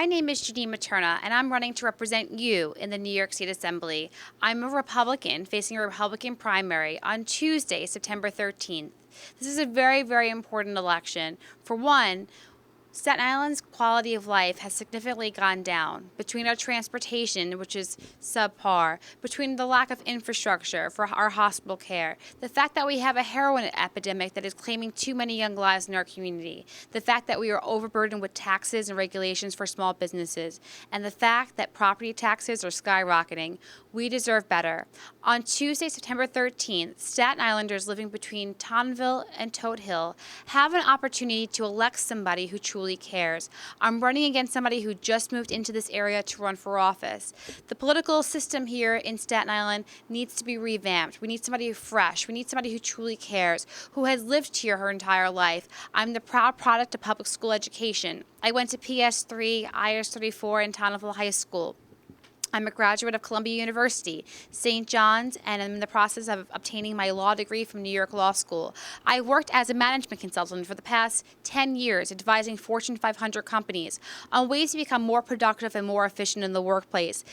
My name is Janine Materna, and I'm running to represent you in the New York State Assembly. I'm a Republican facing a Republican primary on Tuesday, September 13th. This is a very, very important election. For one, Staten Island's quality of life has significantly gone down between our transportation, which is subpar, between the lack of infrastructure for our hospital care, the fact that we have a heroin epidemic that is claiming too many young lives in our community, the fact that we are overburdened with taxes and regulations for small businesses, and the fact that property taxes are skyrocketing. We deserve better. On Tuesday, September 13th, Staten Islanders living between Tonneville and Toad Hill have an opportunity to elect somebody who truly cares. I'm running against somebody who just moved into this area to run for office. The political system here in Staten Island needs to be revamped. We need somebody fresh. We need somebody who truly cares, who has lived here her entire life. I'm the proud product of public school education. I went to PS3, IS-34, and Tonneville High School. I'm a graduate of Columbia University, St. John's, and I'm in the process of obtaining my law degree from New York Law School. I worked as a management consultant for the past 10 years, advising Fortune 500 companies on ways to become more productive and more efficient in the workplace.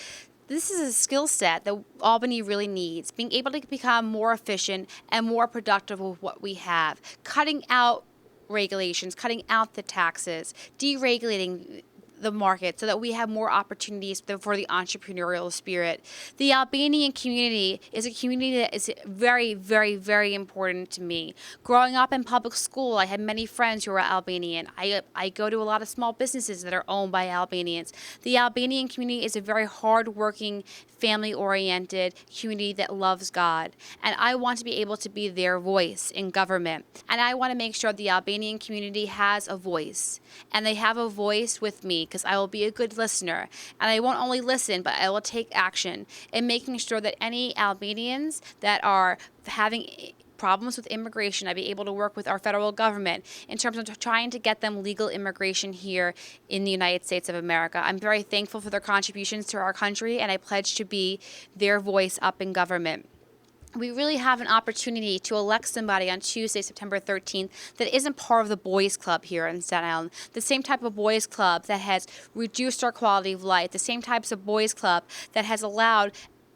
This is a skill set that Albany really needs, being able to become more efficient and more productive with what we have, cutting out regulations, cutting out the taxes, deregulating the market so that we have more opportunities for the entrepreneurial spirit. The Albanian community is a community that is very, very, very important to me. Growing up in public school, I had many friends who are Albanian. I go to a lot of small businesses that are owned by Albanians. The Albanian community is a very hard-working, family-oriented community that loves God. And I want to be able to be their voice in government. And I want to make sure the Albanian community has a voice. And they have a voice with me, because I will be a good listener. And I won't only listen, but I will take action in making sure that any Albanians that are having problems with immigration, I'll be able to work with our federal government in terms of trying to get them legal immigration here in the United States of America. I'm very thankful for their contributions to our country, and I pledge to be their voice up in government. We really have an opportunity to elect somebody on Tuesday, September 13th, that isn't part of the boys' club here in Staten Island. The same type of boys' club that has reduced our quality of life. The same types of boys' club that has allowed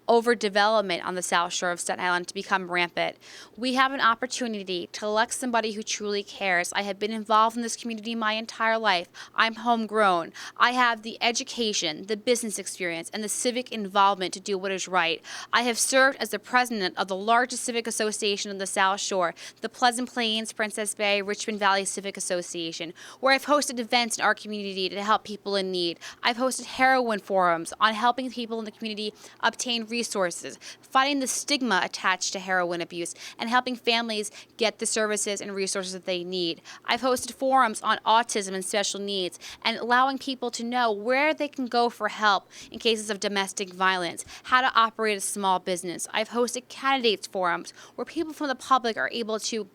overdevelopment on the South Shore of Staten Island to become rampant. We have an opportunity to elect somebody who truly cares. I have been involved in this community my entire life. I'm homegrown. I have the education, the business experience, and the civic involvement to do what is right. I have served as the president of the largest civic association on the South Shore, the Pleasant Plains, Princess Bay, Richmond Valley Civic Association, where I've hosted events in our community to help people in need. I've hosted heroin forums on helping people in the community obtain resources, fighting the stigma attached to heroin abuse, and helping families get the services and resources that they need. I've hosted forums on autism and special needs, and allowing people to know where they can go for help in cases of domestic violence, how to operate a small business. I've hosted candidates forums where people from the public are able to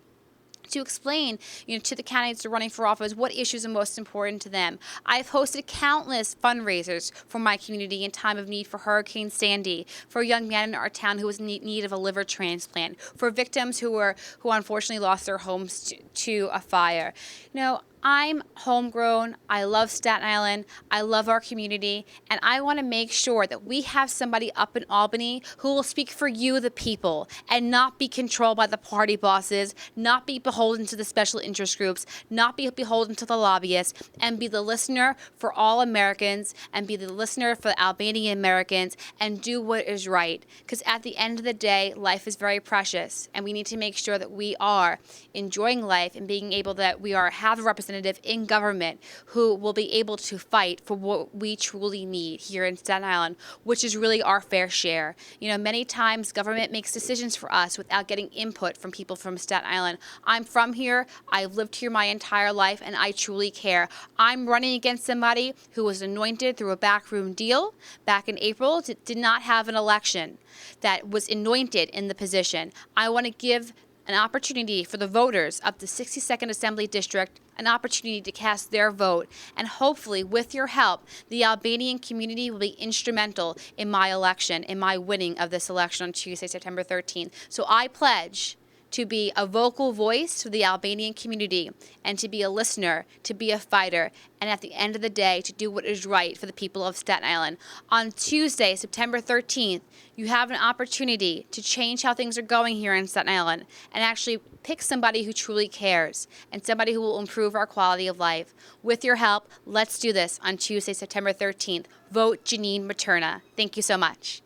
explain, to the candidates who are running for office what issues are most important to them. I've hosted countless fundraisers for my community in time of need for Hurricane Sandy, for a young man in our town who was in need of a liver transplant, for victims who unfortunately lost their homes to a fire. I'm homegrown. I love Staten Island. I love our community. And I want to make sure that we have somebody up in Albany who will speak for you, the people, and not be controlled by the party bosses, not be beholden to the special interest groups, not be beholden to the lobbyists, and be the listener for all Americans, and be the listener for the Albanian Americans, and do what is right. Because at the end of the day, life is very precious, and we need to make sure that we are enjoying life and being able that we have a representative in government who will be able to fight for what we truly need here in Staten Island, which is really our fair share. Many times government makes decisions for us without getting input from people from Staten Island. I'm from here, I've lived here my entire life, and I truly care. I'm running against somebody who was anointed through a backroom deal back in April, did not have an election, that was anointed in the position. I want to give an opportunity for the voters of the 62nd Assembly District, an opportunity to cast their vote. And hopefully, with your help, the Albanian community will be instrumental in my election, in my winning of this election on Tuesday, September 13th. So I pledge to be a vocal voice for the Albanian community, and to be a listener, to be a fighter, and at the end of the day, to do what is right for the people of Staten Island. On Tuesday, September 13th, you have an opportunity to change how things are going here in Staten Island and actually pick somebody who truly cares and somebody who will improve our quality of life. With your help, let's do this on Tuesday, September 13th. Vote Janine Materna. Thank you so much.